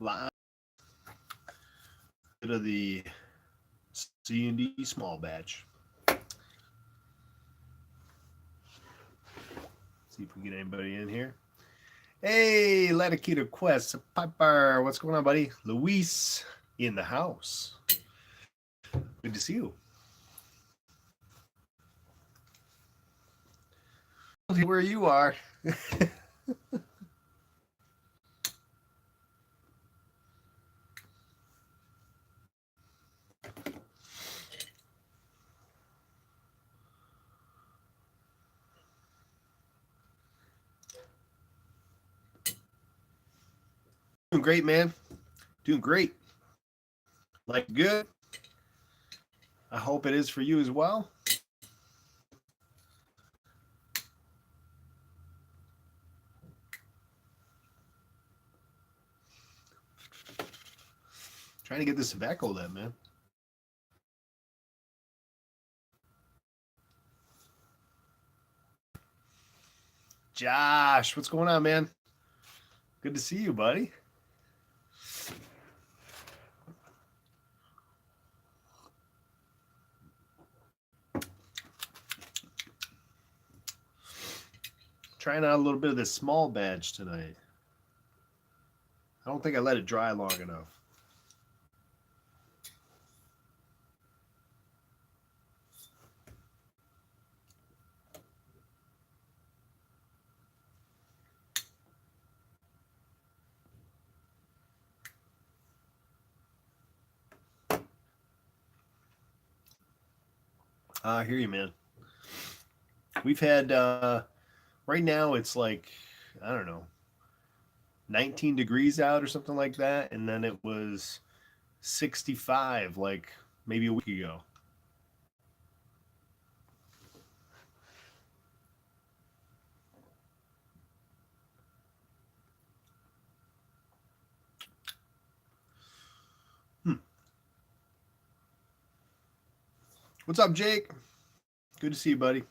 live bit of the C&D small batch. See if we get anybody in here. Hey, Latikita Quest, Piper, what's going on, buddy? Luis in the house. Good to see you. Where you are. Doing great, man. Doing great. Like good. I hope it is for you as well. Trying to get this tobacco lit, man. Josh, what's going on, man? Good to see you, buddy. Trying out a little bit of this small batch tonight. I don't think I let it dry long enough. I hear you, man. We've had right now it's like, I don't know, 19 degrees out or something like that, and then it was 65 like maybe a week ago. What's up, Jake? Good to see you, buddy.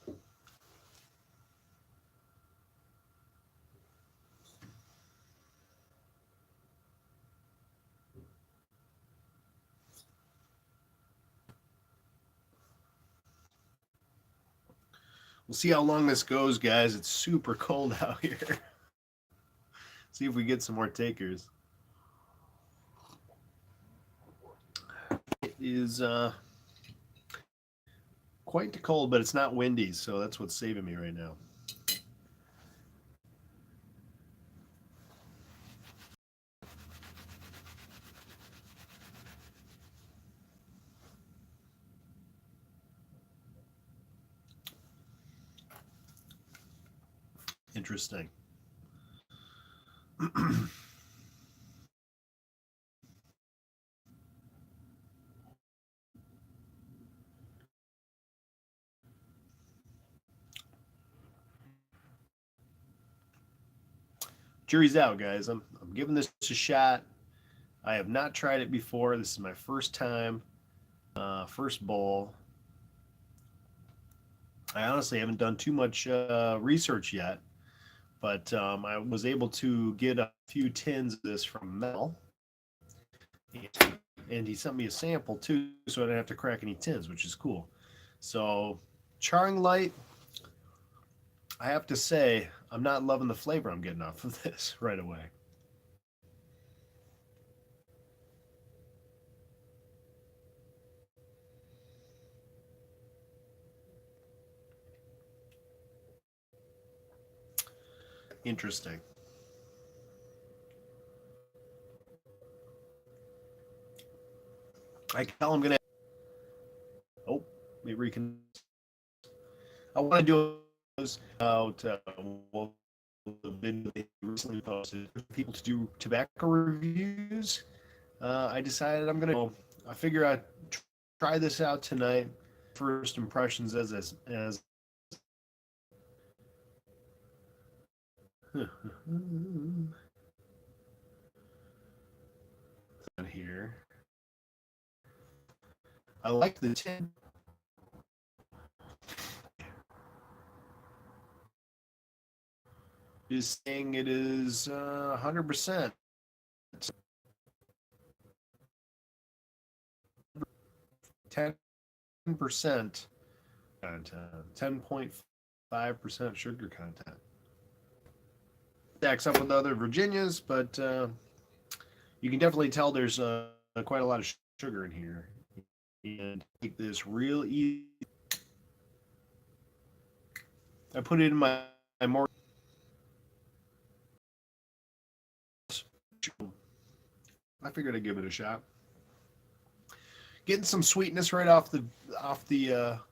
We'll see how long this goes, guys. It's super cold out here. See if we get some more takers. It is quite cold, but it's not windy, so that's what's saving me right now. Interesting. Jury's out, guys. I'm giving this a shot. I have not tried it before. This is my first time, first bowl. I honestly haven't done too much research yet, but I was able to get a few tins of this from Mel, and he sent me a sample too, so I didn't have to crack any tins, which is cool. So, charring light, I have to say, I'm not loving the flavor I'm getting off of this right away. Interesting. I can tell I'm gonna. Oh, maybe we can. I want to do about what the video they recently posted people to do tobacco reviews. I decided I'm gonna. I figure I'd try this out tonight. First impressions as here. I like the tin. Is saying it is 100%. 10% content, 10.5% sugar content. Stacks up with other Virginias, but you can definitely tell there's quite a lot of sugar in here. And make this real easy. I put it in my more. I figured I'd give it a shot. Getting some sweetness right off the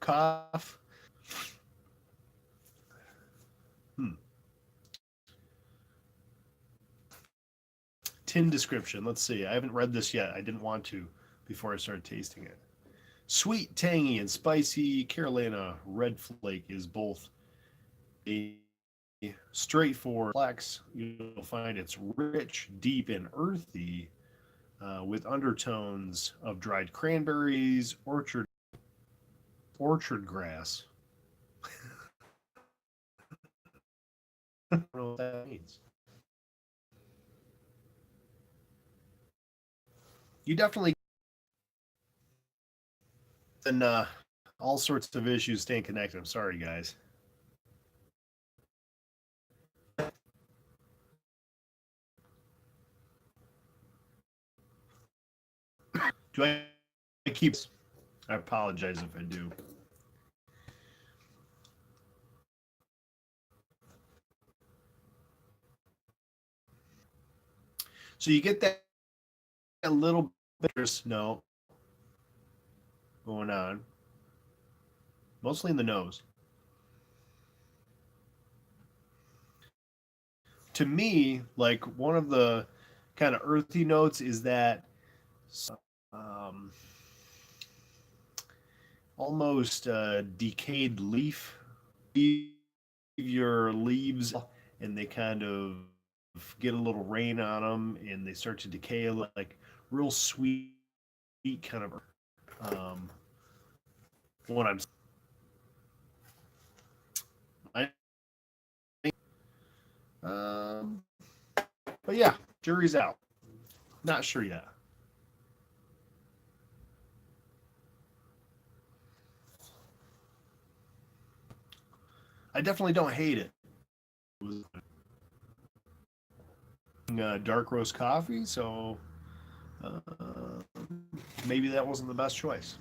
cough. Hmm. Tin description. Let's see. I haven't read this yet. I didn't want to before I started tasting it. Sweet, tangy, and spicy Carolina Red Flake is both a straightforward complex. You'll find it's rich, deep, and earthy, with undertones of dried cranberries, orchard grass. I don't know what that means. You definitely and all sorts of issues staying connected. I'm sorry, guys. Do I keep? I apologize if I do. So you get that a little bit of snow going on, mostly in the nose. To me, like one of the kind of earthy notes is that um, almost decayed leaf. Your leaves and they kind of get a little rain on them and they start to decay like real sweet kind of um, what I um, but yeah, jury's out. Not sure yet. I definitely don't hate it. Dark roast coffee, so uh, maybe that wasn't the best choice.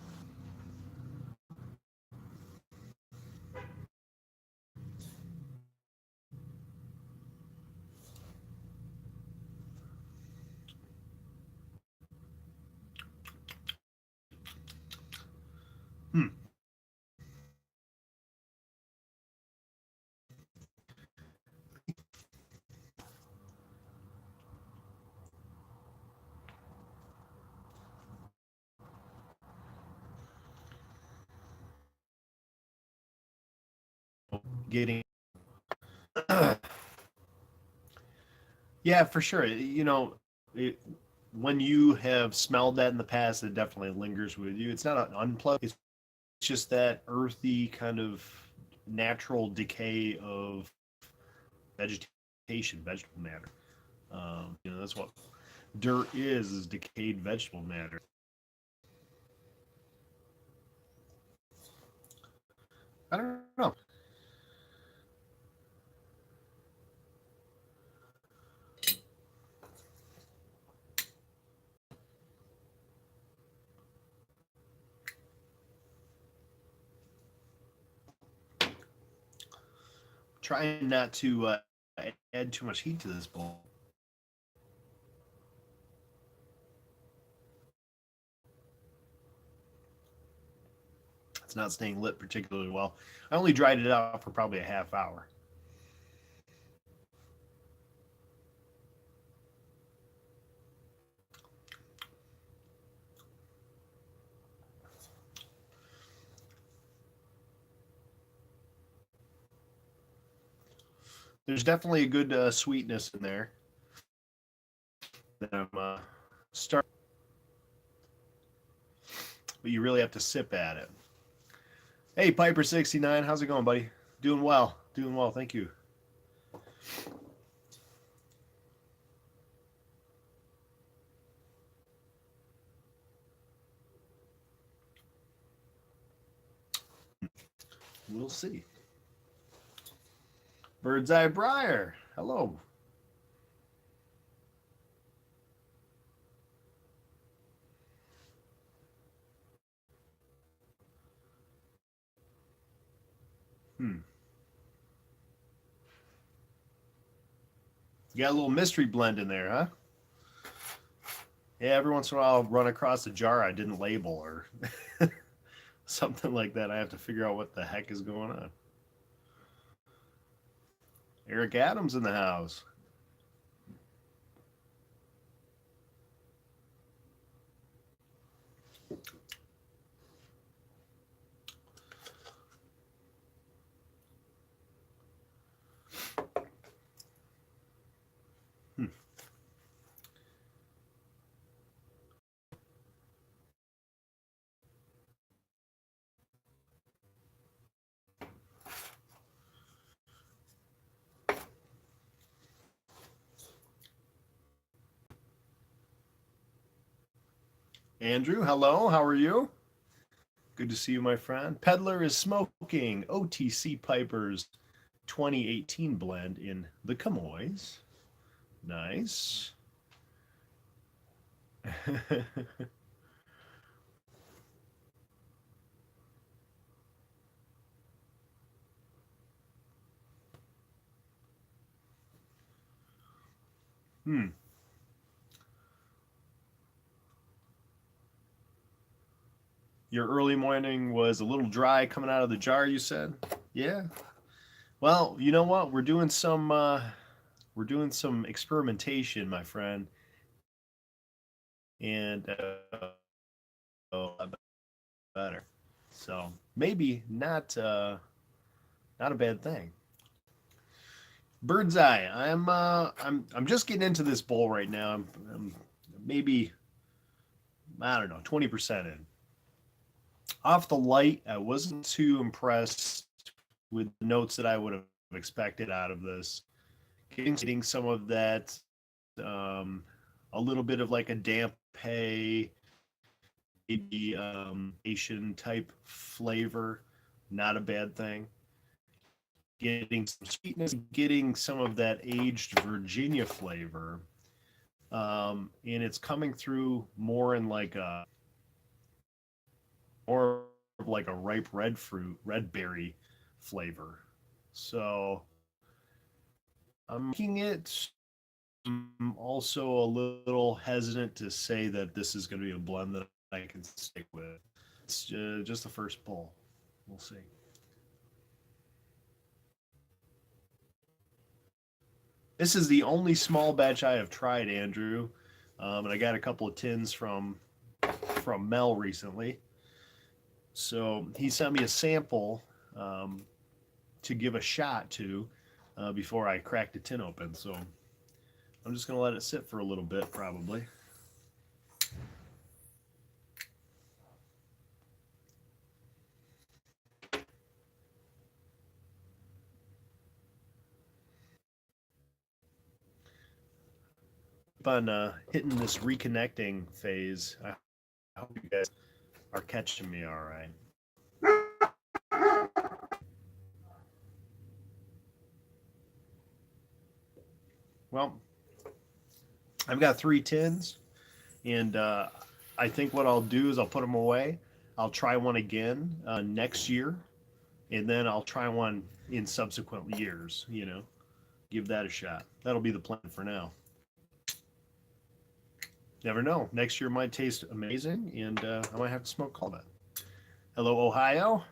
Hmm. Getting yeah, for sure. When you have smelled that in the past, it definitely lingers with you. It's not an unpleasant. It's just that earthy kind of natural decay of vegetation, vegetable matter. That's what dirt is decayed vegetable matter. I don't know. Trying not to add too much heat to this bowl. It's not staying lit particularly well. I only dried it out for probably a half hour. There's definitely a good sweetness in there that I'm start, but you really have to sip at it. Hey, Piper69, how's it going, buddy? Doing well, doing well. Thank you. We'll see. Bird's Eye Briar. Hello. Hmm. You got a little mystery blend in there, huh? Yeah, every once in a while I'll run across a jar I didn't label or something like that. I have to figure out what the heck is going on. Eric Adams in the house. Hmm. Andrew, hello. How are you? Good to see you, my friend. Peddler is smoking OTC Piper's 2018 blend in the Camoys. Nice. Hmm. Your early morning was a little dry coming out of the jar, you said? Yeah. Well, you know what? We're doing some experimentation, my friend, and better. So maybe not a bad thing. Bird's eye. I'm just getting into this bowl right now. I'm maybe I don't know 20% in. Off the light, I wasn't too impressed with the notes that I would have expected out of this. Getting some of that, um, a little bit of like a damp hay, maybe Asian type flavor, not a bad thing. Getting some sweetness, getting some of that aged Virginia flavor, and it's coming through more in like a more of like a ripe red fruit, red berry flavor. So I'm making it. I'm also a little hesitant to say that this is going to be a blend that I can stick with. It's just the first pull. We'll see. This is the only small batch I have tried, Andrew, and I got a couple of tins from Mel recently. So he sent me a sample um, to give a shot to before I cracked the tin open. So I'm just gonna let it sit for a little bit, probably. Keep on hitting this reconnecting phase. I hope you guys are catching me all right. Well, I've got 3 tins, and I think what I'll do is I'll put them away. I'll try one again next year, and then I'll try one in subsequent years. Give that a shot. That'll be the plan for now. Never know. Next year might taste amazing, and I might have to smoke all that. Hello, Ohio.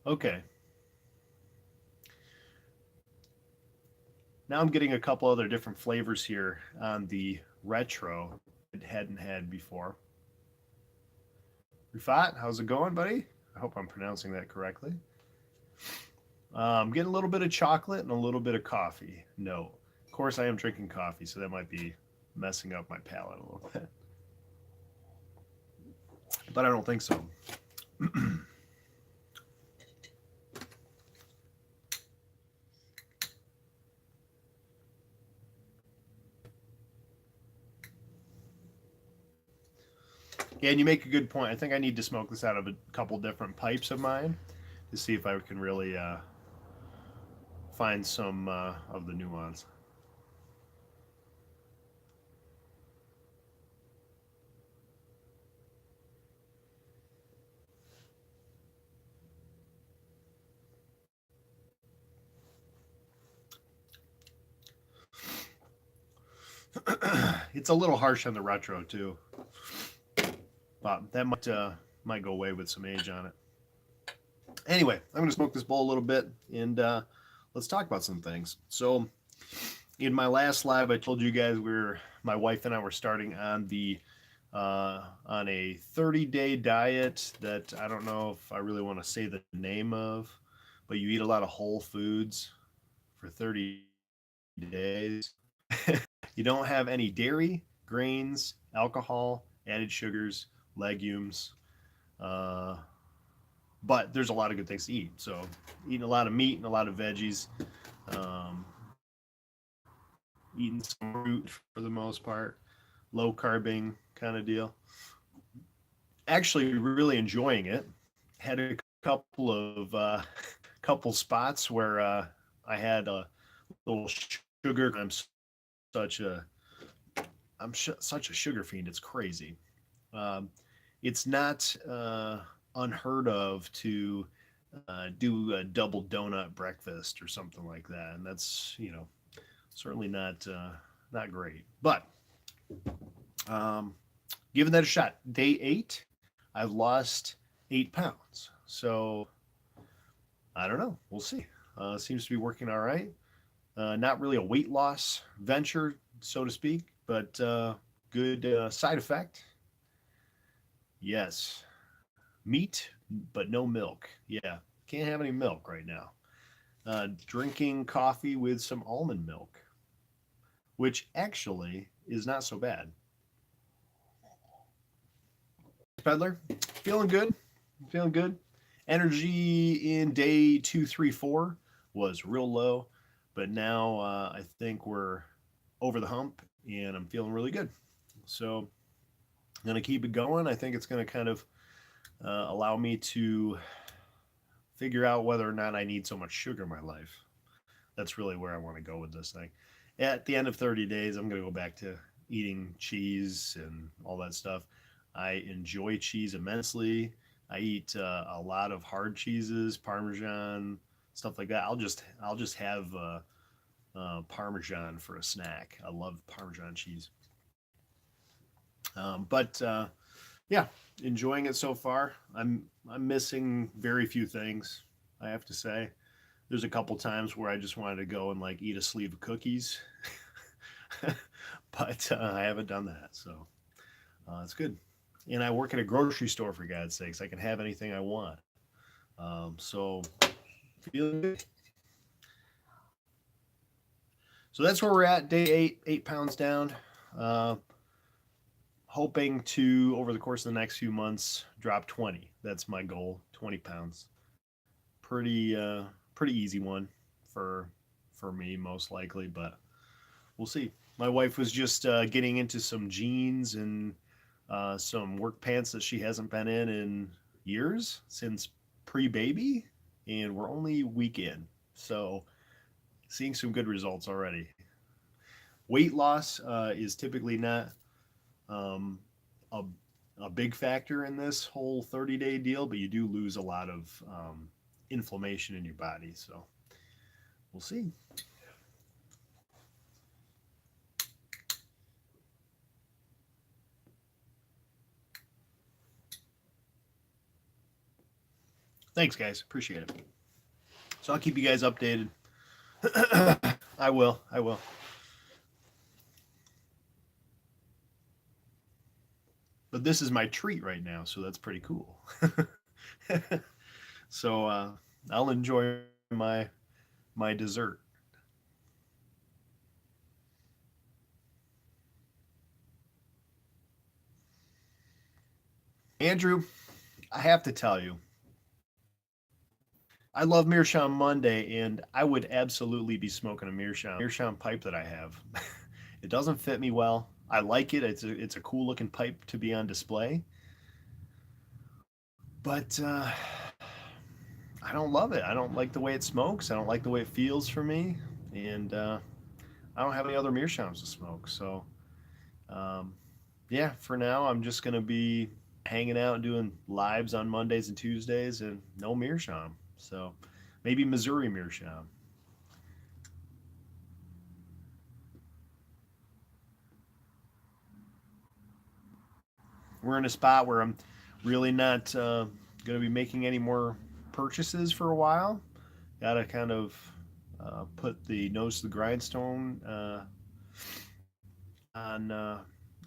Okay. Now I'm getting a couple other different flavors here on the retro that hadn't had before. Rufat, how's it going, buddy? I hope I'm pronouncing that correctly. Getting a little bit of chocolate and a little bit of coffee. No, of course I am drinking coffee, so that might be messing up my palate a little bit. But I don't think so. Yeah, and you make a good point. I think I need to smoke this out of a couple different pipes of mine to see if I can really find some of the nuance. It's a little harsh on the retro too, but that might go away with some age on it. Anyway, I'm going to smoke this bowl a little bit and let's talk about some things. So, in my last live, I told you guys my wife and I were starting on a 30-day diet that I don't know if I really want to say the name of, but you eat a lot of whole foods for 30 days. You don't have any dairy, grains, alcohol, added sugars, legumes, uh, but there's a lot of good things to eat. So eating a lot of meat and a lot of veggies, um, eating some fruit for the most part, low carbing kind of deal. Actually, really enjoying it. Had a couple of couple spots where I had a little sugar. Such a such a sugar fiend. It's crazy. Um, it's not unheard of to do a double donut breakfast or something like that, and that's certainly not great. But um, giving that a shot. Day 8, I've lost 8 pounds. So I don't know. We'll see. Seems to be working all right. Not really a weight loss venture, so to speak, but good side effect. Yes, meat, but no milk. Yeah, can't have any milk right now. Drinking coffee with some almond milk, which actually is not so bad. Peddler, feeling good, feeling good. Energy in day 2, 3, 4 was real low, but now I think we're over the hump, and I'm feeling really good. So I'm gonna keep it going. I think it's gonna kind of allow me to figure out whether or not I need so much sugar in my life. That's really where I want to go with this thing. At the end of 30 days, I'm going to go back to eating cheese and all that stuff. I enjoy cheese immensely. I eat a lot of hard cheeses, Parmesan, stuff like that. I'll just have Parmesan for a snack. I love Parmesan cheese. But yeah, enjoying it so far. I'm missing very few things. I have to say. There's a couple times where I just wanted to go and like eat a sleeve of cookies, but I haven't done that, so it's good. And I work at a grocery store for God's sakes. I can have anything I want. So feeling good. So that's where we're at. Day 8, 8 pounds down. Uh, Hoping to over the course of the next few months drop 20. That's my goal. 20 pounds. Pretty easy one for for me most likely, but we'll see. My wife was just getting into some jeans and some work pants that she hasn't been in years since pre-baby, and we're only a week in, so seeing some good results already. Weight loss is typically not um, a, a big factor in this whole 30-day deal, but you do lose a lot of inflammation in your body, so we'll see. Thanks, guys. Appreciate it. So I'll keep you guys updated. I will. I will. But this is my treat right now, so that's pretty cool. So I'll enjoy my dessert. Andrew, I have to tell you, I love Meerschaum Monday, and I would absolutely be smoking a Meerschaum pipe that I have. It doesn't fit me well. I like it. It's a cool looking pipe to be on display, But I don't love it. I don't like the way it smokes. I don't like the way it feels for me, and I don't have any other meerschaums to smoke. So um, yeah, for now I'm just gonna be hanging out and doing lives on Mondays and Tuesdays, and no meerschaum. So maybe Missouri meerschaum. We're in a spot where I'm really not gonna be making any more purchases for a while. Got to kind of put the nose to the grindstone on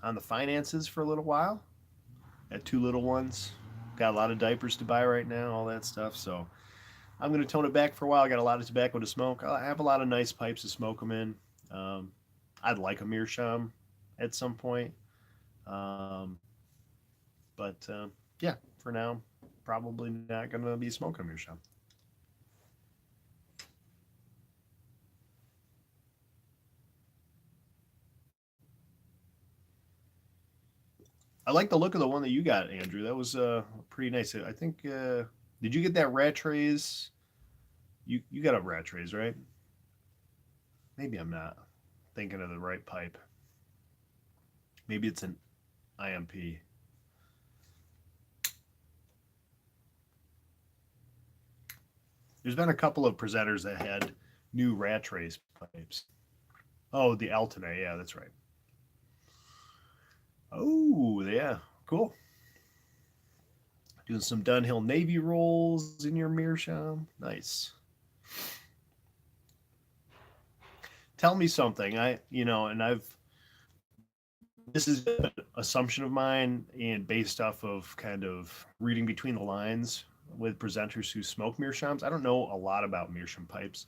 on the finances for a little while. Got two little ones. Got a lot of diapers to buy right now, all that stuff. So I'm going to tone it back for a while. I got a lot of tobacco to smoke. I have a lot of nice pipes to smoke them in. Um, I'd like a meerschaum at some point. Um, but yeah, for now, probably not going to be smoking a meerschaum. I like the look of the one that you got, Andrew. That was pretty nice. I think. Did you get that rat trays? You got a rat trays, right? Maybe I'm not thinking of the right pipe. Maybe it's an IMP. There's been a couple of presenters that had new rat trace pipes. Oh, the Alternate. Yeah, that's right. Oh, yeah. Cool. Doing some Dunhill Navy rolls in your meerschaum. Nice. Tell me something. And this is an assumption of mine and based off of kind of reading between the lines with presenters who smoke meerschaums. I don't know a lot about meerschaum pipes.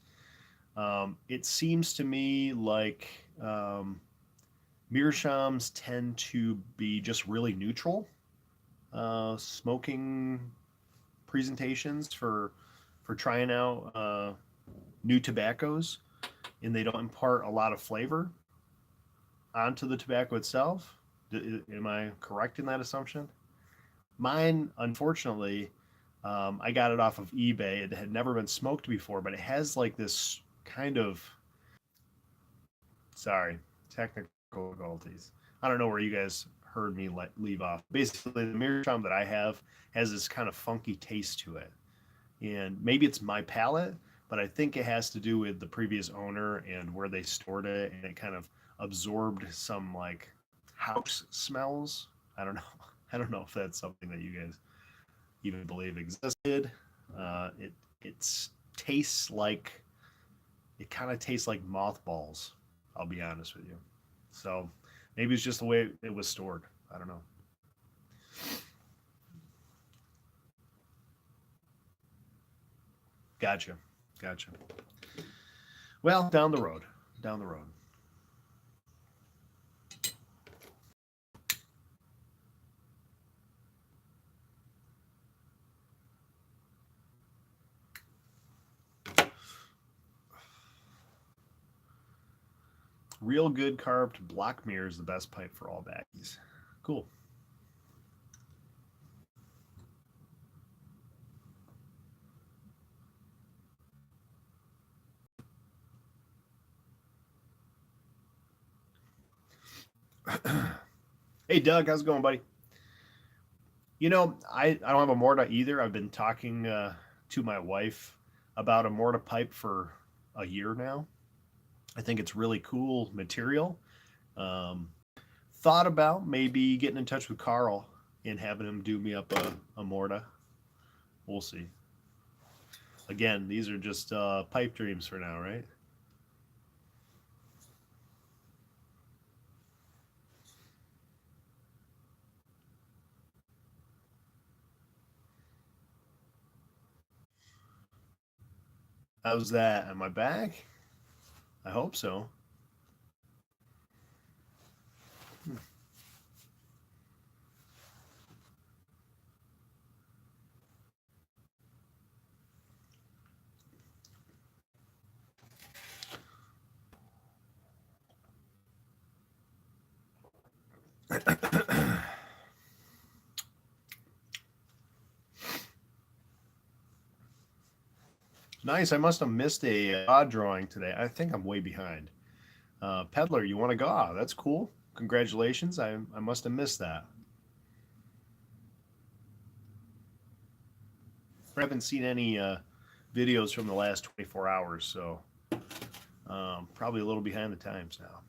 It seems to me like meerschaums tend to be just really neutral smoking presentations for trying out new tobaccos, and they don't impart a lot of flavor onto the tobacco itself. Am I correct in that assumption? Mine, unfortunately, I got it off of eBay. It had never been smoked before, but it has like this kind of sorry technical difficulties. I don't know where you guys heard me leave off. Basically, the meerschaum that I have has this kind of funky taste to it, and maybe it's my palate, but I think it has to do with the previous owner and where they stored it, and it kind of absorbed some like house smells. I don't know. I don't know if that's something that you guys even believe existed. It tastes like it kind of tastes like mothballs. I'll be honest with you. So maybe it's just the way it was stored. I don't know. Gotcha. Gotcha. Well, down the road. Down the road. Real good carved block mirror is the best pipe for all baggies. Cool. Hey, Doug, how's it going, buddy? I don't have a Morta either. I've been talking to my wife about a Morta pipe for a year now. I think it's really cool material. Um, thought about maybe getting in touch with Carl and having him do me up a Morta. We'll see. Again, these are just pipe dreams for now, right? How's that? Am I back? I hope so. Nice. I must have missed a odd drawing today. I think I'm way behind. Peddler, you want to go? Ah, that's cool. Congratulations. I must have missed that. I haven't seen any videos from the last 24 hours, so probably a little behind the times now.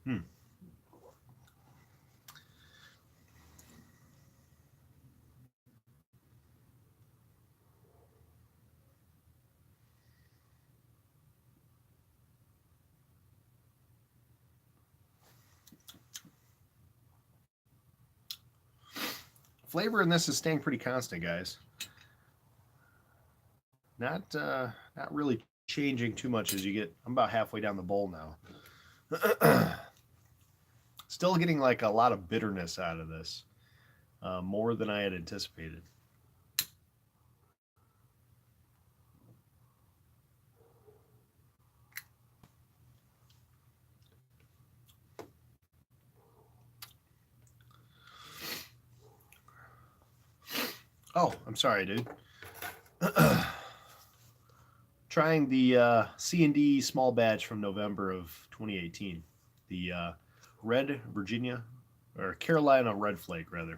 Hmm. Flavor in this is staying pretty constant, guys. Not really changing too much as you get. I'm about halfway down the bowl now. Still getting like a lot of bitterness out of this, more than I had anticipated. Oh, I'm sorry, dude. Trying the C&D small batch from November of 2018. The Red Virginia or Carolina Red Flake, rather.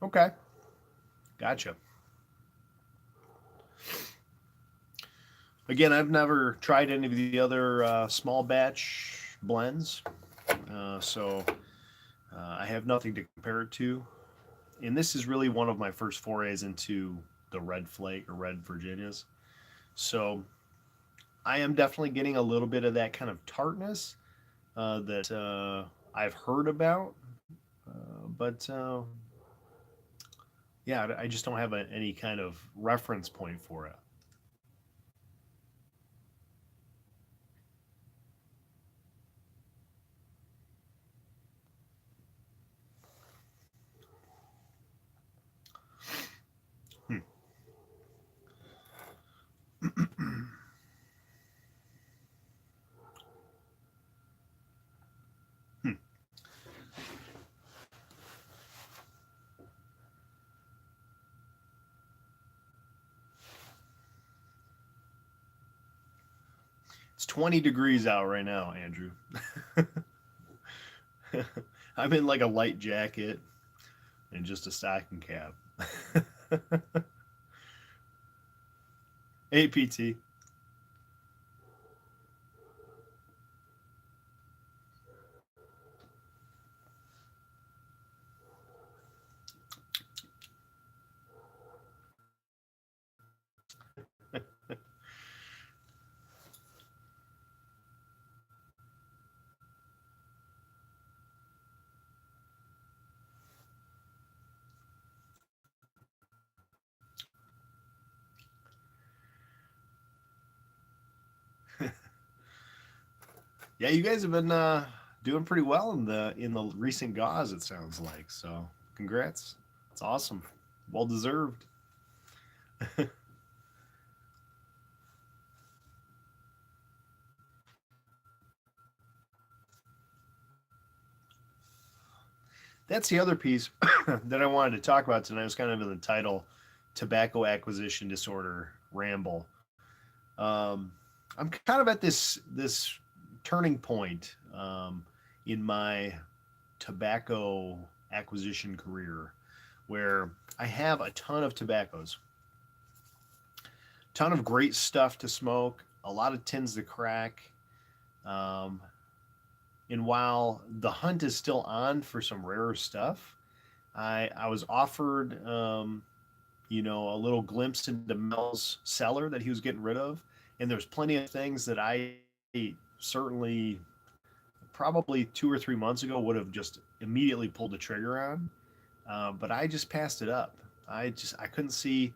Okay, gotcha. Again, I've never tried any of the other small batch blends, so I have nothing to compare it to. And this is really one of my first forays into the red flake or red Virginias. So I am definitely getting a little bit of that kind of tartness that I've heard about, but yeah, I just don't have any kind of reference point for it. Hmm. Hmm. It's 20 degrees out right now, Andrew. I'm in like a light jacket and just a stocking cap. APT. Yeah, you guys have been doing pretty well in the recent gauze. It sounds like so. Congrats! It's awesome. Well deserved. That's the other piece that I wanted to talk about tonight. It was kind of in the title, tobacco acquisition disorder ramble. Um, I'm kind of at this turning point in my tobacco acquisition career where I have a ton of tobaccos Ton of great stuff to smoke, a lot of tins to crack. Um, and while the hunt is still on for some rarer stuff, I was offered a little glimpse into Mel's cellar that he was getting rid of, and there's plenty of things that I certainly probably 2 or 3 months ago would have just immediately pulled the trigger on, but I just passed it up. I couldn't see,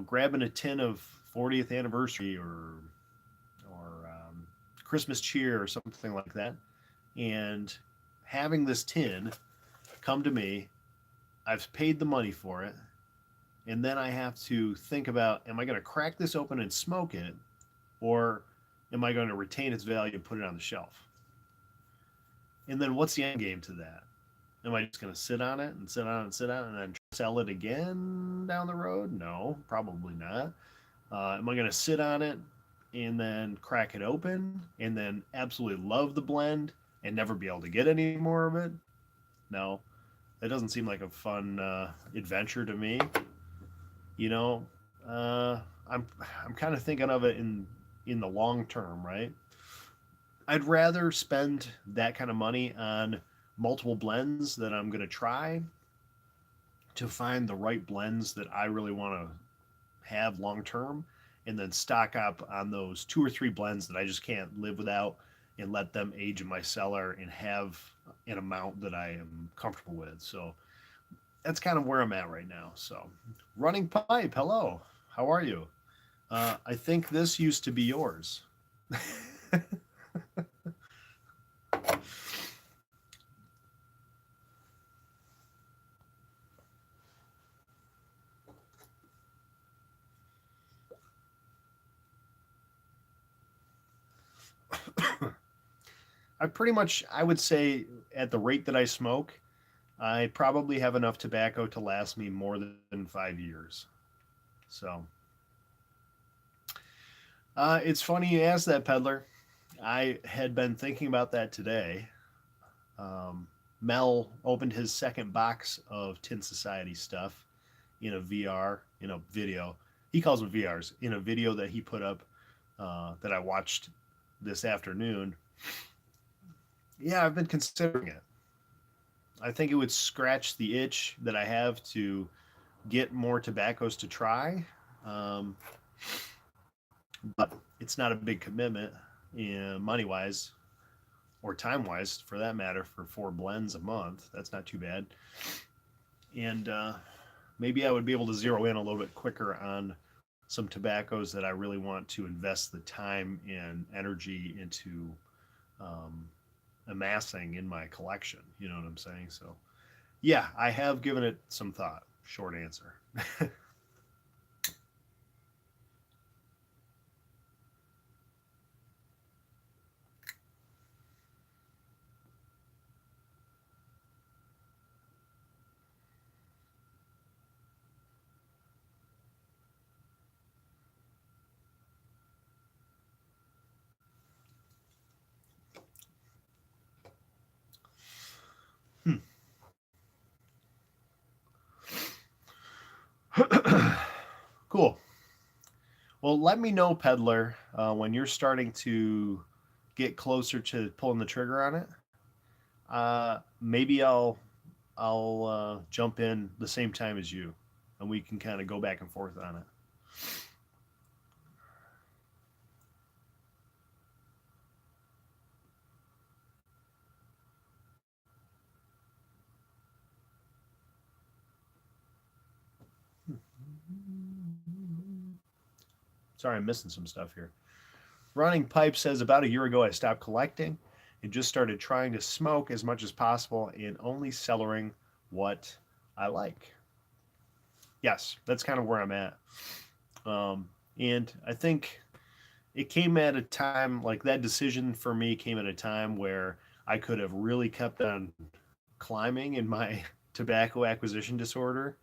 grabbing a tin of 40th anniversary or Christmas cheer or something like that, and having this tin come to me. I've paid the money for it, and then I have to think about: am I going to crack this open and smoke it, or am I going to retain its value and put it on the shelf? And then what's the end game to that? Am I just going to sit on it and sit on it and sit on it and then sell it again down the road? No, probably not. Am I going to sit on it and then crack it open and then absolutely love the blend and never be able to get any more of it? No, that doesn't seem like a fun adventure to me. You know, uh, I'm I'm kind of thinking of it in the long term, right? I'd rather spend that kind of money on multiple blends that I'm going to try to find the right blends that I really want to have long term, and then stock up on those 2 or 3 blends that I just can't live without, and let them age in my cellar and have an amount that I am comfortable with. So that's kind of where I'm at right now. So, running pipe, hello, how are you? I think this used to be yours. I would say, at the rate that I smoke, I probably have enough tobacco to last me more than 5 years. So, it's funny you asked that, peddler. I had been thinking about that today. Mel opened his second box of Tin Society stuff in a VR, in a video. He calls them VRs, in a video that he put up, that I watched this afternoon. Yeah, I've been considering it. I think it would scratch the itch that I have to get more tobaccos to try. Um, but it's not a big commitment, money wise or time wise for that matter, for 4 blends a month. That's not too bad. And maybe I would be able to zero in a little bit quicker on some tobaccos that I really want to invest the time and energy into um, amassing in my collection. You know what I'm saying? So, yeah, I have given it some thought. Short answer. Cool. Well, let me know, peddler, when you're starting to get closer to pulling the trigger on it. Maybe I'll jump in the same time as you, and we can kind of go back and forth on it. Sorry, I'm missing some stuff here. Running Pipe says, about a year ago, I stopped collecting and just started trying to smoke as much as possible and only cellaring what I like. Yes, that's kind of where I'm at. And I think it came at a time, like, that decision for me came at a time where I could have really kept on climbing in my tobacco acquisition disorder.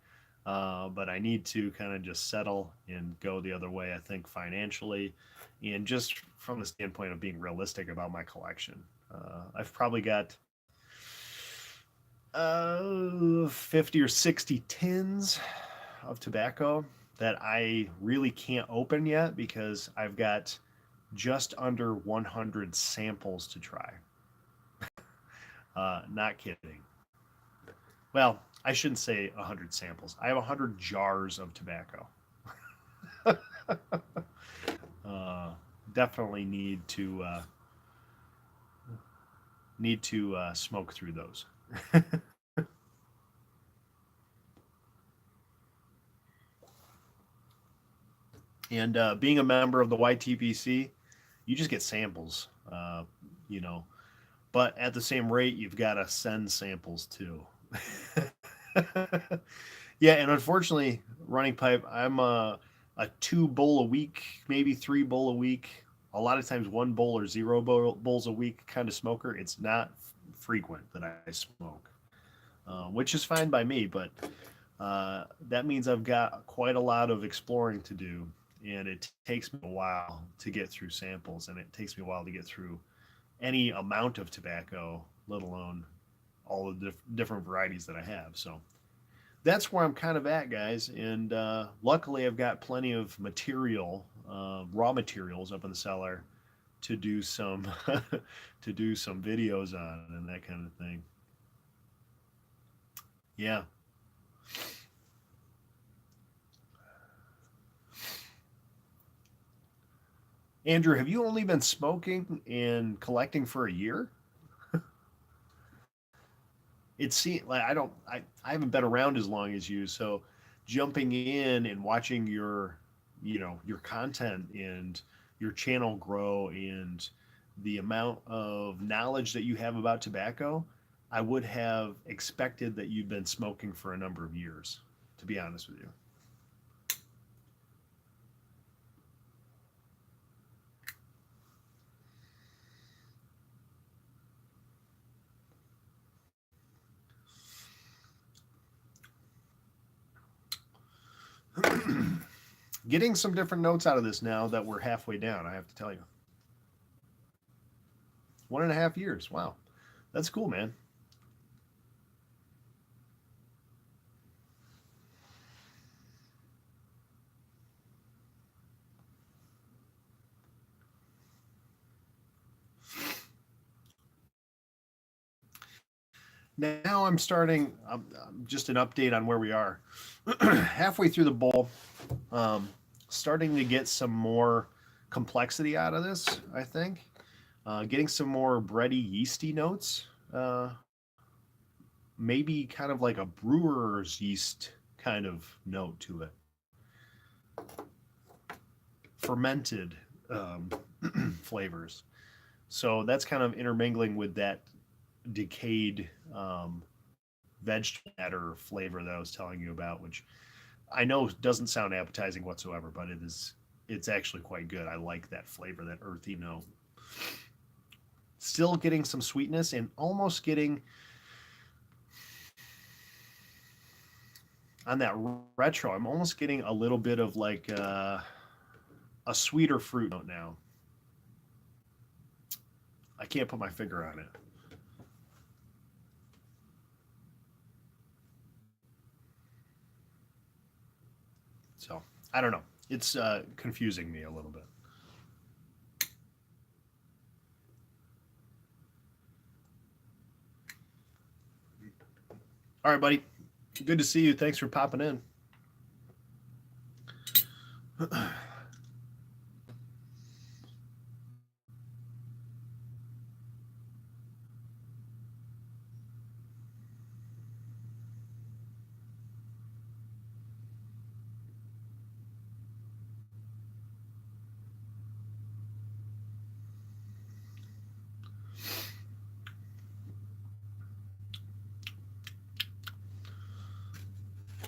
But I need to kind of just settle and go the other way, I think, financially, and just from the standpoint of being realistic about my collection. I've probably got 50 or 60 tins of tobacco that I really can't open yet because I've got just under 100 samples to try. Not kidding. Well, I shouldn't say 100 samples. I have 100 jars of tobacco. uh, Definitely need to smoke through those. And being a member of the YTPC, you just get samples. You know, but at the same rate, you've got to send samples too. Yeah, and unfortunately, running pipe, I'm a two bowl a week, maybe three bowl a week. A lot of times, one bowl or zero bowls a week kind of smoker. It's not frequent that I smoke, which is fine by me. But that means I've got quite a lot of exploring to do, and it takes me a while to get through samples, and it takes me a while to get through any amount of tobacco, let alone all the different varieties that I have. So that's where I'm kind of at, guys. And luckily, I've got plenty of material, raw materials up in the cellar to do some to do some videos on and that kind of thing. Yeah, Andrew, have you only been smoking and collecting for a year? It seems like I haven't been around as long as you, so jumping in and watching your content and your channel grow and the amount of knowledge that you have about tobacco, I would have expected that you'd been smoking for a number of years, to be honest with you. Getting some different notes out of this now that we're halfway down, I have to tell you. 1.5 years. Wow. That's cool, man. Now I'm starting, just an update on where we are. Halfway through the bowl, um, starting to get some more complexity out of this, I think. Getting some more bready, yeasty notes. Maybe kind of like a brewer's yeast kind of note to it. Fermented um, flavors. So that's kind of intermingling with that decayed vegetable matter flavor that I was telling you about, which I know doesn't sound appetizing whatsoever, but it's actually quite good. I like that flavor, that earthy note. Still getting some sweetness and almost getting on that retro. I'm almost getting a little bit of like a sweeter fruit note now. I can't put my finger on it. So I don't know. It's confusing me a little bit. All right, buddy. Good to see you. Thanks for popping in.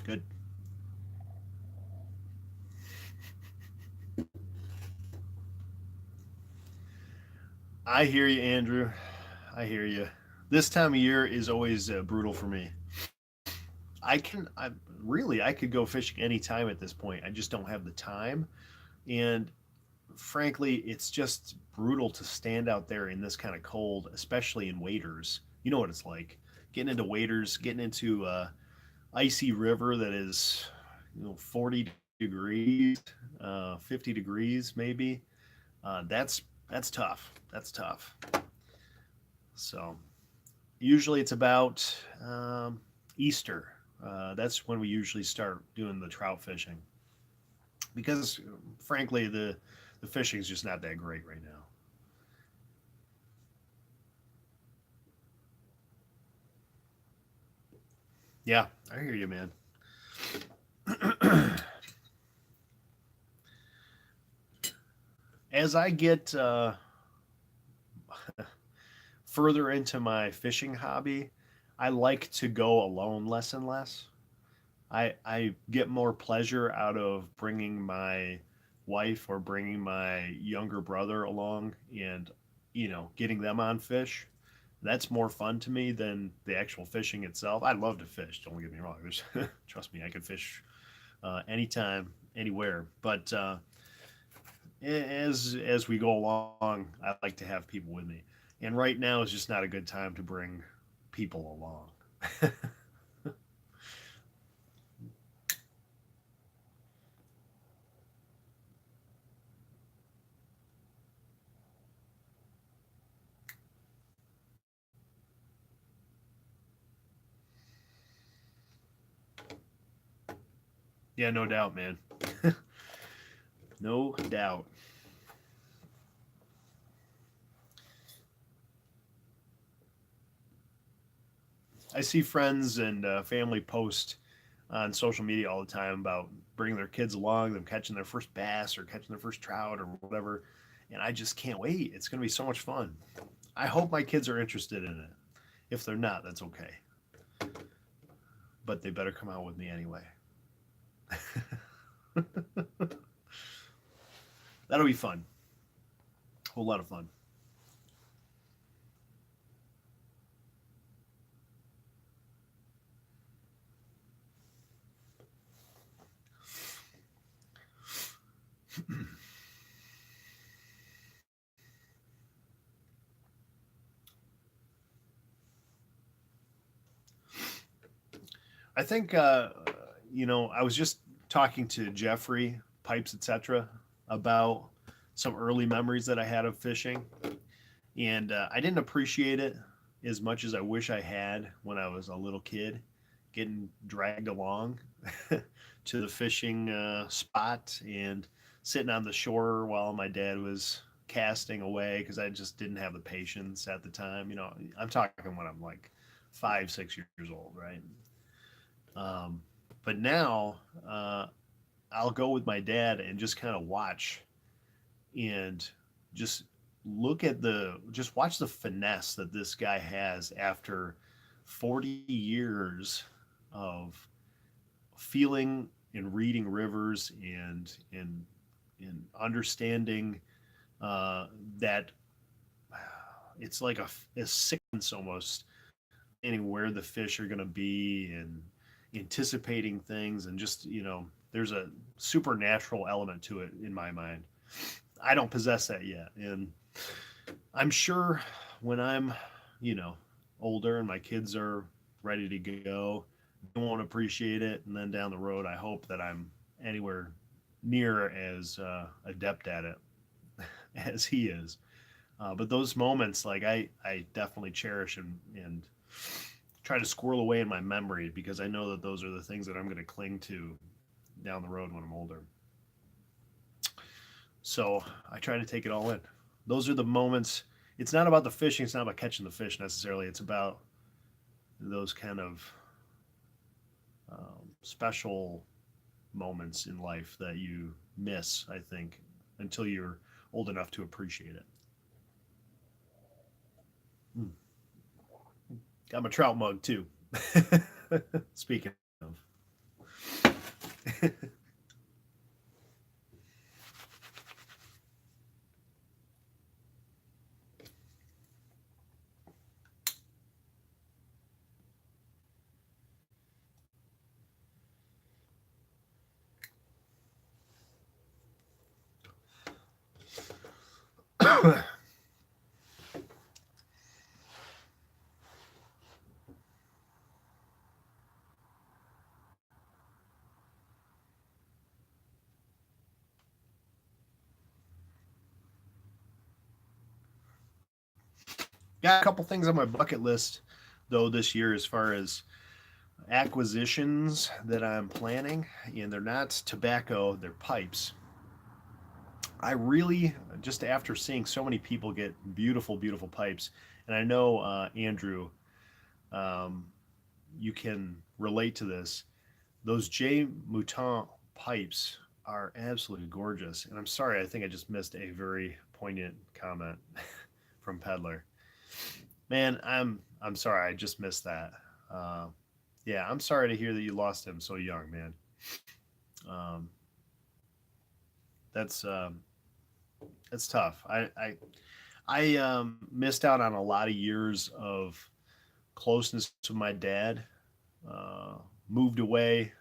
Good. I hear you, Andrew. I hear you. This time of year is always brutal for me. I could go fishing anytime at this point. I just don't have the time. And frankly, it's just brutal to stand out there in this kind of cold, especially in waders. You know what it's like getting into waders, getting into icy river that is 40 degrees, 50 degrees maybe. That's tough. That's tough. So usually it's about Easter. That's when we usually start doing the trout fishing because, frankly, the fishing is just not that great right now. Yeah, I hear you, man. As I get further into my fishing hobby, I like to go alone less and less. I get more pleasure out of bringing my wife or bringing my younger brother along and getting them on fish. That's more fun to me than the actual fishing itself. I love to fish. Don't get me wrong. There's, trust me, I could fish anytime, anywhere. But as we go along, I like to have people with me. And right now is just not a good time to bring people along. Yeah, no doubt, man. No doubt. I see friends and family post on social media all the time about bringing their kids along, them catching their first bass or catching their first trout or whatever. And I just can't wait. It's going to be so much fun. I hope my kids are interested in it. If they're not, that's okay. But they better come out with me anyway. That'll be fun. A whole lot of fun. I think I was just talking to Jeffrey Pipes, etc., about some early memories that I had of fishing, and I didn't appreciate it as much as I wish I had when I was a little kid, getting dragged along to the fishing spot and sitting on the shore while my dad was casting away because I just didn't have the patience at the time. I'm talking when I'm like 5, 6 years old, right? Um, but now I'll go with my dad and just kind of watch and just just watch the finesse that this guy has after 40 years of feeling and reading rivers and understanding that it's like a sequence almost, understanding where the fish are going to be and anticipating things and just there's a supernatural element to it in my mind. I don't possess that yet, and I'm sure when I'm you know older and my kids are ready to go, they won't appreciate it, and then down the road I hope that I'm anywhere near as adept at it as he is. But those moments, like I definitely cherish and try to squirrel away in my memory because I know that those are the things that I'm going to cling to down the road when I'm older. So I try to take it all in. Those are the moments. It's not about the fishing. It's not about catching the fish necessarily. It's about those kind of special moments in life that you miss, I think, until you're old enough to appreciate it. Mm. Got my trout mug too. Speaking of. Got a couple things on my bucket list though this year as far as acquisitions that I'm planning, and they're not tobacco, they're pipes. I really, just after seeing so many people get beautiful, beautiful pipes, and I know, Andrew, um, you can relate to this. Those J Mouton pipes are absolutely gorgeous. And I'm sorry, I think I just missed a very poignant comment from Peddler. Man, I'm sorry, I just missed that. Uh, yeah, I'm sorry to hear that you lost him so young, man. Um, that's that's tough. I missed out on a lot of years of closeness with my dad. Uh, Moved away,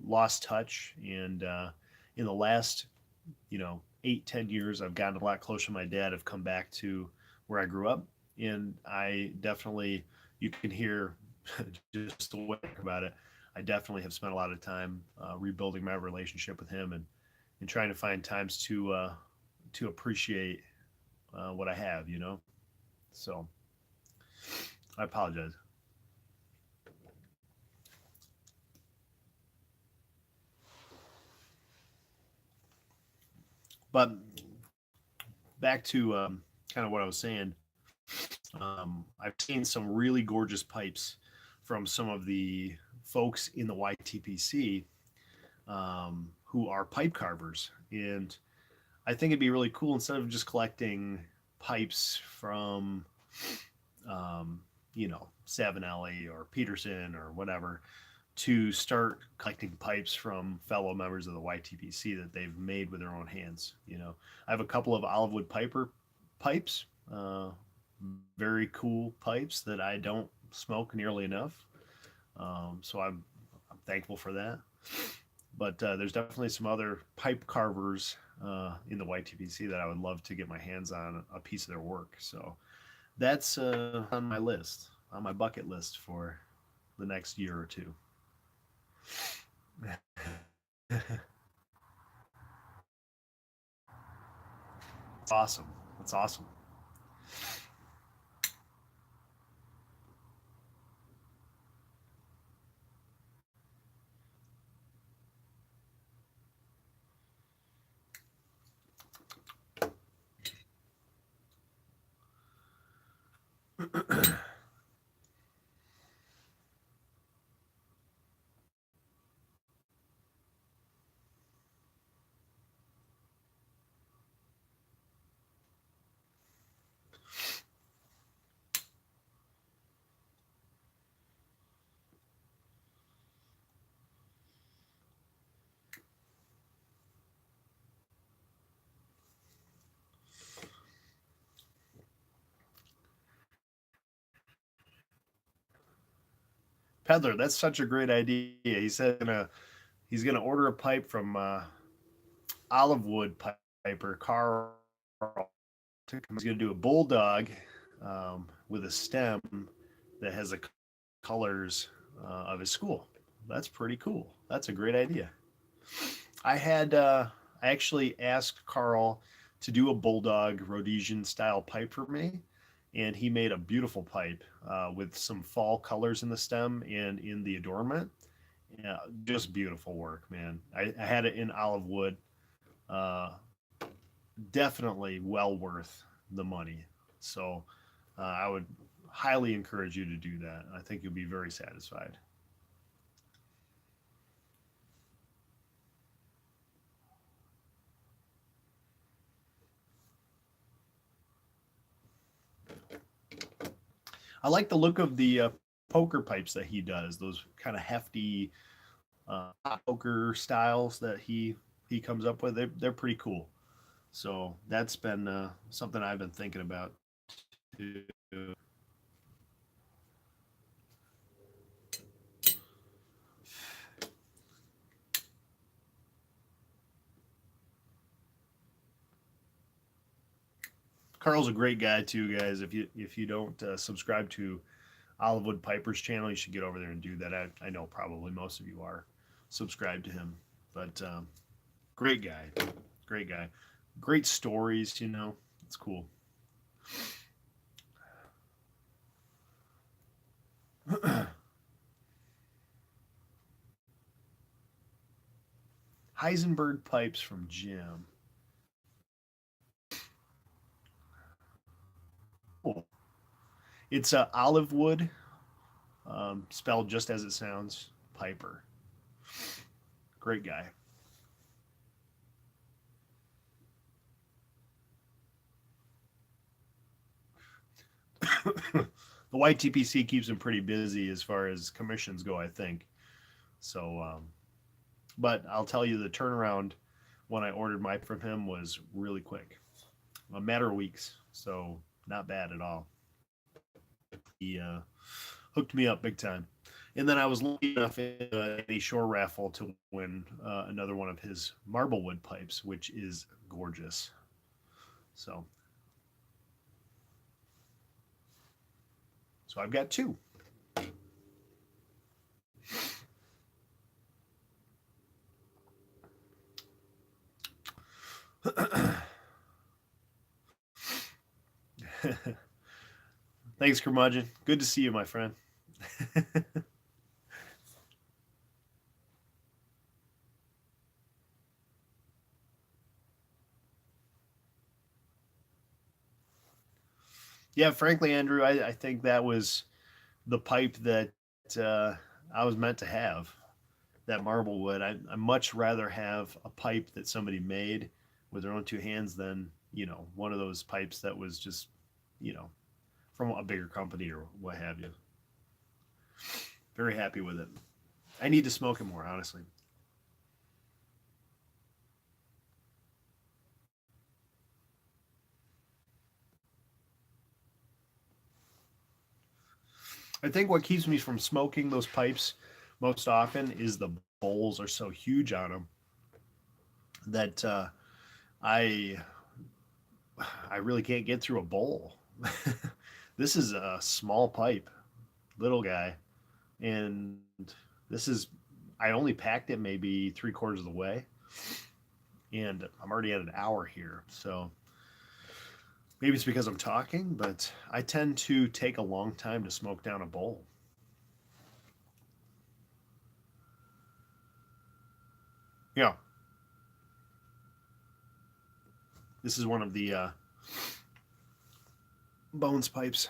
lost touch, and in the last 8-10 years, I've gotten a lot closer to my dad. I've come back to where I grew up, and I definitely, you can hear just the way I talk about it. I definitely have spent a lot of time rebuilding my relationship with him, and trying to find times to appreciate what I have. So I apologize. But back to kind of what I was saying. I've seen some really gorgeous pipes from some of the folks in the YTPC, who are pipe carvers. And I think it'd be really cool, instead of just collecting pipes from, Savinelli or Peterson or whatever, to start collecting pipes from fellow members of the YTPC that they've made with their own hands. I have a couple of olive wood piper pipes, very cool pipes that I don't smoke nearly enough. So I'm thankful for that. But there's definitely some other pipe carvers in the YTPC that I would love to get my hands on a piece of their work. So that's on my list, on my bucket list for the next year or two. It's awesome. That's awesome. Peddler, that's such a great idea. He said he's gonna order a pipe from olive wood piper Carl. He's gonna do a bulldog with a stem that has the colors of his school. That's pretty cool. That's a great idea. I actually asked Carl to do a bulldog Rhodesian style pipe for me, and he made a beautiful pipe with some fall colors in the stem and in the adornment. Yeah, just beautiful work, man. I had it in olive wood. Uh, Definitely well worth the money. So I would highly encourage you to do that. I think you'll be very satisfied. I like the look of the poker pipes that he does. Those kind of hefty poker styles that he comes up with. They're pretty cool. So that's been something I've been thinking about too. Carl's a great guy too, guys. If you don't subscribe to Olivewood Piper's channel, you should get over there and do that. I know probably most of you are subscribed to him, but great guy, great guy, great stories. It's cool. Heisenberg pipes from Jim. Cool. It's olive wood, spelled just as it sounds. Piper. Great guy. The YTPC keeps him pretty busy as far as commissions go, I think. So, but I'll tell you, the turnaround when I ordered my from him was really quick, a matter of weeks. So not bad at all. He hooked me up big time. And then I was lucky enough in a shore raffle to win another one of his marblewood pipes, which is gorgeous. So, so I've got two. Thanks, Curmudgeon. Good to see you, my friend. Yeah, frankly, Andrew, I think that was the pipe that uh, I was meant to have. That marble wood. I much rather have a pipe that somebody made with their own two hands than one of those pipes that was just you know from a bigger company or what have you. Very happy with it. I need to smoke it more, honestly. I think what keeps me from smoking those pipes most often is the bowls are so huge on them that I I really can't get through a bowl. This is a small pipe, little guy, and this is I only packed it maybe 3/4 of the way, and I'm already at an hour here. So maybe it's because I'm talking, but I tend to take a long time to smoke down a bowl. Yeah, this is one of the Bones pipes.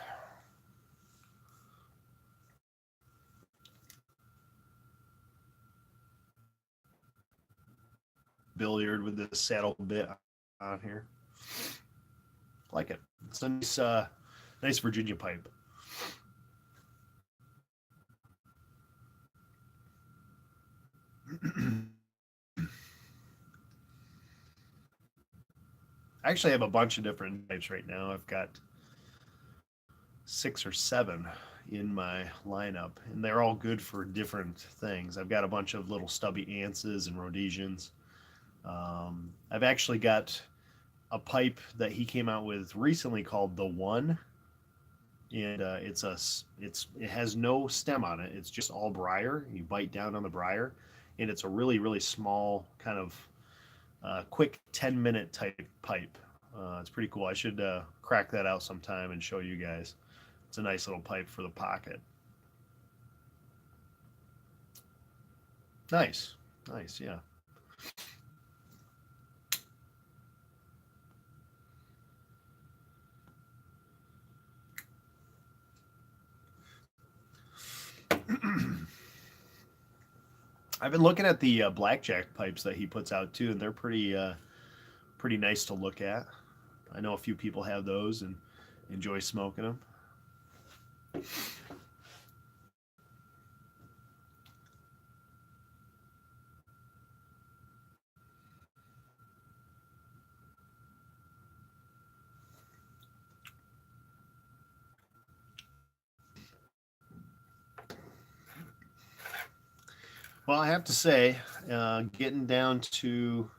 Billiard with this saddle bit on here. Like it. It's a nice Virginia pipe. I actually have a bunch of different types right now. I've got 6 or 7 in my lineup, and they're all good for different things. I've got a bunch of little stubby anses and Rhodesians. I've actually got a pipe that he came out with recently called the One, and it has no stem on it. It's just all briar. You bite down on the briar, and it's a really small kind of quick 10-minute type pipe. It's pretty cool. I should crack that out sometime and show you guys. It's a nice little pipe for the pocket. Nice, nice, yeah. I've been looking at the blackjack pipes that he puts out too, and they're pretty nice to look at. I know a few people have those and enjoy smoking them. Well, I have to say, getting down to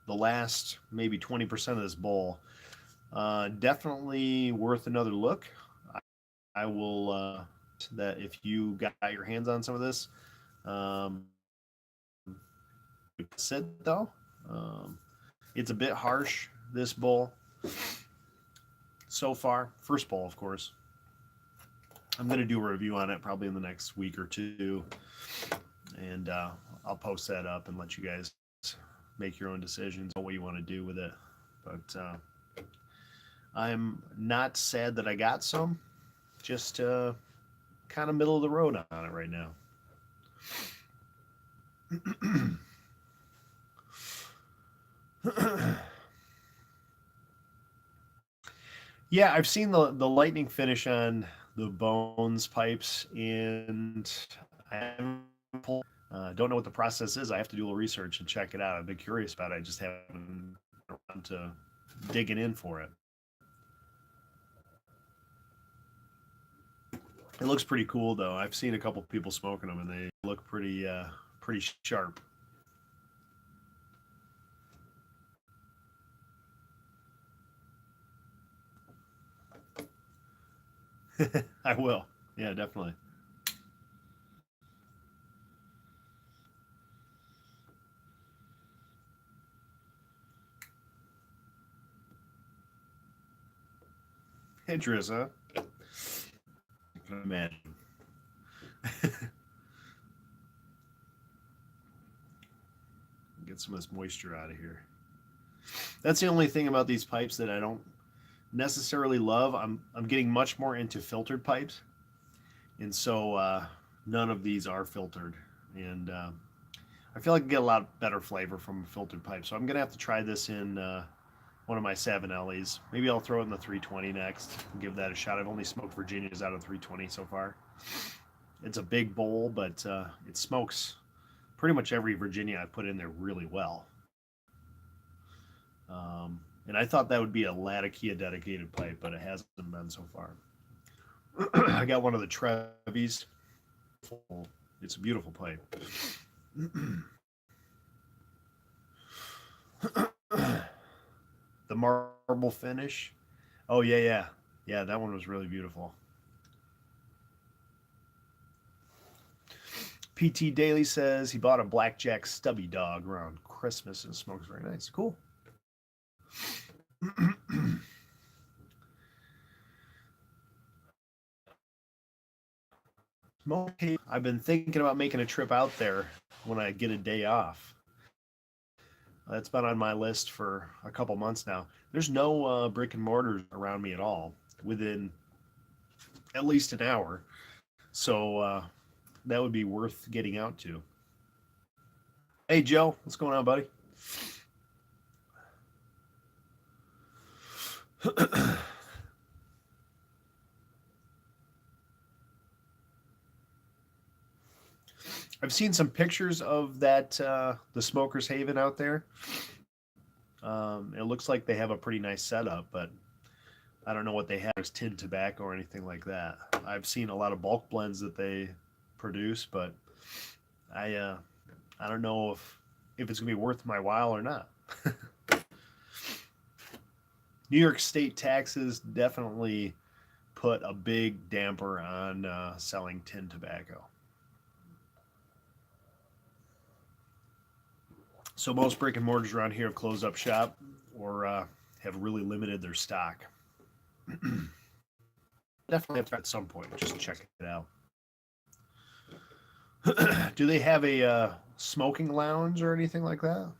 the last maybe 20% of this bowl, definitely worth another look. I will that if you got your hands on some of this, um, sit though. Um, it's a bit harsh this bowl so far. First bowl, of course. I'm going to do a review on it probably in the next week or two, and I'll post that up and let you guys make your own decisions on what you want to do with it. But I'm not sad that I got some. Just kind of middle of the road on it right now. Yeah, I've seen the lightning finish on the Bones pipes, and I haven't pulled. Don't know what the process is. I have to do a little research and check it out. I've been curious about it. I just haven't around to digging in for it. It looks pretty cool though. I've seen a couple people smoking them, and they look pretty sharp. I will. Yeah, definitely. Idris, huh? I can imagine. Get some of this moisture out of here. That's the only thing about these pipes that I don't necessarily love. I'm getting much more into filtered pipes, and so none of these are filtered, and I feel like I get a lot better flavor from a filtered pipe. So I'm gonna have to try this in one of my Savinellis. Maybe I'll throw it in the 320 next and give that a shot. I've only smoked Virginias out of 320 so far. It's a big bowl, but it smokes pretty much every Virginia I put in there really well. And I thought that would be a Latakia dedicated pipe, but it hasn't been so far. I got one of the Trevi's. It's a beautiful pipe. The marble finish. Oh yeah. That one was really beautiful. PT Daily says he bought a blackjack stubby dog around Christmas and smokes very nice. Cool. I've been thinking about making a trip out there when I get a day off. That's been on my list for a couple months now. There's no brick and mortars around me at all within at least an hour. So that would be worth getting out to. Hey, Joe, what's going on, buddy? I've seen some pictures of that the Smokers Haven out there. It looks like they have a pretty nice setup, but I don't know what they have as tin tobacco or anything like that. I've seen a lot of bulk blends that they produce, but I don't know if it's gonna be worth my while or not. New York State taxes definitely put a big damper on selling tin tobacco. So most brick and mortars around here have closed up shop or have really limited their stock. Definitely have to at some point just check it out. Do they have a smoking lounge or anything like that?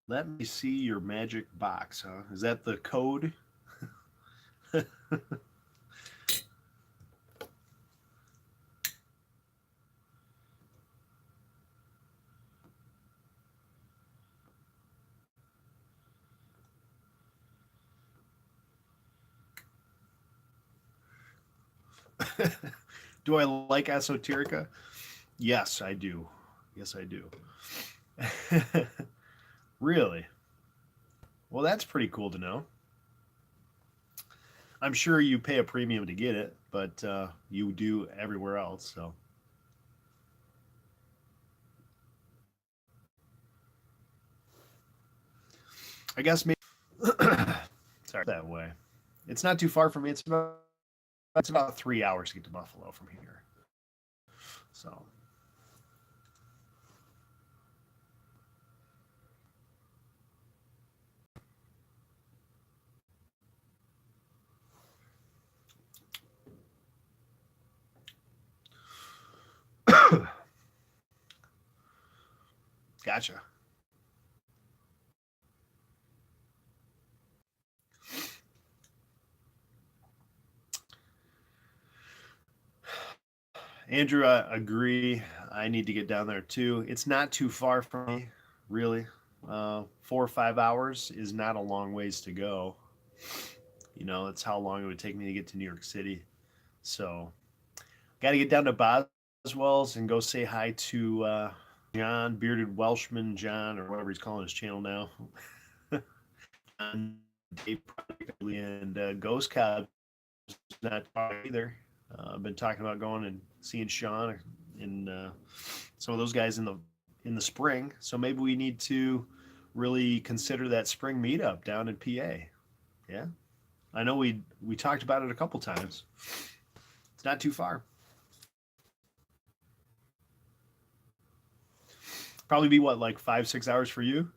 Let me see your magic box, huh? Is that the code? Do I like esoterica? Yes, I do. Yes, I do. Really? Well, that's pretty cool to know. I'm sure you pay a premium to get it, but you do everywhere else. So I guess maybe sorry that way. It's not too far from me. It's about 3 hours to get to Buffalo from here. So gotcha. Andrew, I agree. I need to get down there too. It's not too far from me, really. 4 or 5 hours is not a long ways to go. You know, that's how long it would take me to get to New York City. So, got to get down to Boswell's and go say hi to John, Bearded Welshman John, or whatever he's calling his channel now. John, Dave, and Ghost Cob's not far either. I've been talking about going and seeing Sean and some of those guys in the spring. So maybe we need to really consider that spring meetup down in PA. Yeah, I know we talked about it a couple times. It's not too far. Probably be what, like 5 6 hours for you.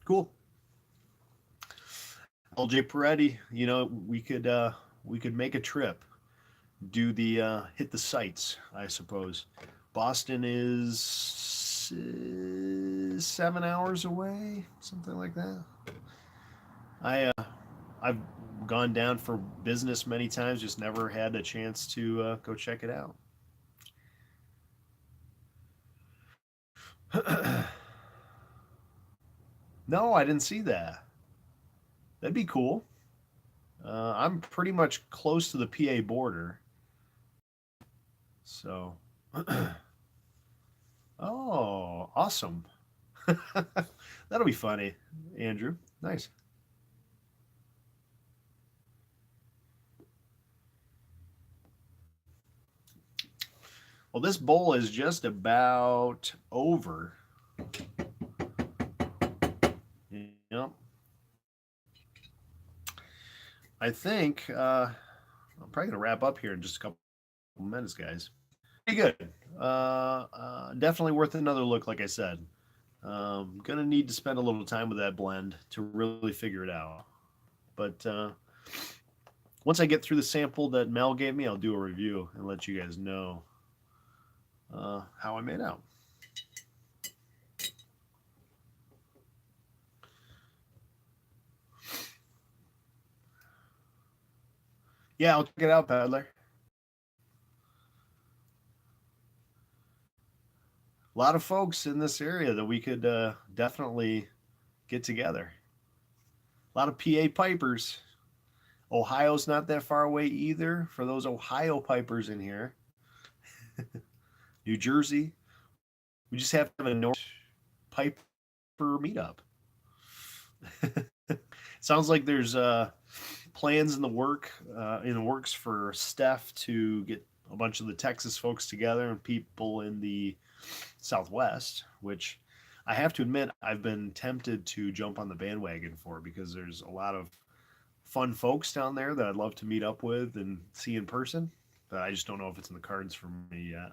Cool. LJ Peretti, you know, we could make a trip, do the hit the sites, I suppose. Boston is 7 hours away, something like that. I've gone down for business many times, just never had a chance to go check it out. No, I didn't see that. That'd be cool. I'm pretty much close to the PA border, so. Oh, awesome. That'll be funny, Andrew. Nice. Well, this bowl is just about over. Yep. I think I'm probably gonna wrap up here in just a couple minutes, guys. Pretty good. Definitely worth another look, like I said. Gonna need to spend a little time with that blend to really figure it out. But once I get through the sample that Mel gave me, I'll do a review and let you guys know how I made out. Yeah, I'll check it out, Paddler. A lot of folks in this area that we could definitely get together. A lot of PA pipers. Ohio's not that far away either for those Ohio pipers in here. New Jersey. We just have to have a North Piper meetup. Sounds like there's plans in the works for Steph to get a bunch of the Texas folks together and people in the Southwest, which I have to admit I've been tempted to jump on the bandwagon for because there's a lot of fun folks down there that I'd love to meet up with and see in person, but I just don't know if it's in the cards for me yet.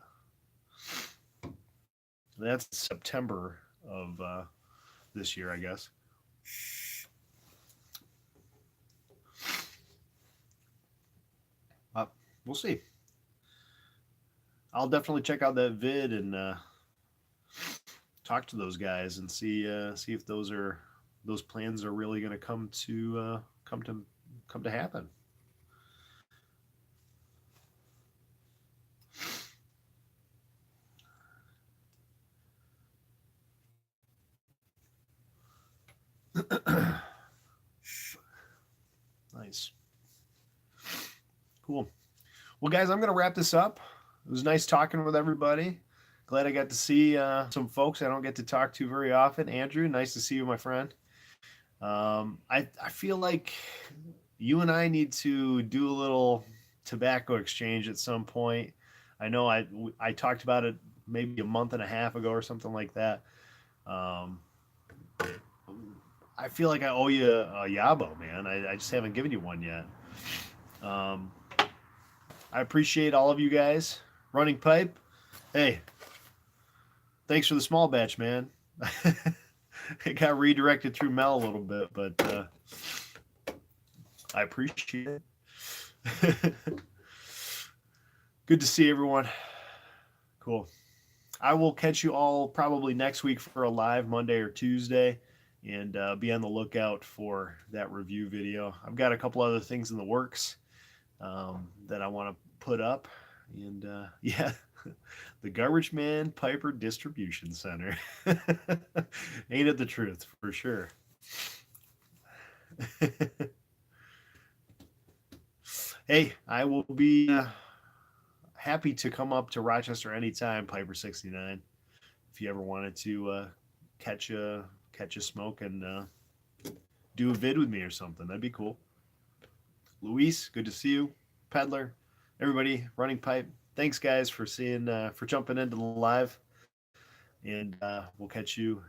That's September of this year, I guess. We'll see. I'll definitely check out that vid and talk to those guys and see if those plans are really going to come to happen. Nice, cool. Well, guys, I'm going to wrap this up. It was nice talking with everybody. Glad I got to see some folks I don't get to talk to very often. Andrew, nice to see you, my friend. I feel like you and I need to do a little tobacco exchange at some point. I know I talked about it maybe a month and a half ago or something like that. Um, I feel like I owe you a Yabo, man. I just haven't given you one yet. Um, I appreciate all of you guys. Running pipe. Hey, thanks for the small batch, man. It got redirected through Mel a little bit, but I appreciate it. Good to see everyone. Cool. I will catch you all probably next week for a live Monday or Tuesday, and be on the lookout for that review video. I've got a couple other things in the works that I want to put up, and yeah, the Garbage Man Piper Distribution Center. Ain't it the truth for sure? Hey, I will be happy to come up to Rochester anytime, Piper 69. If you ever wanted to catch a smoke and do a vid with me or something, that'd be cool. Luis, good to see you. Peddler, everybody, running pipe. Thanks, guys, for jumping into the live, and we'll catch you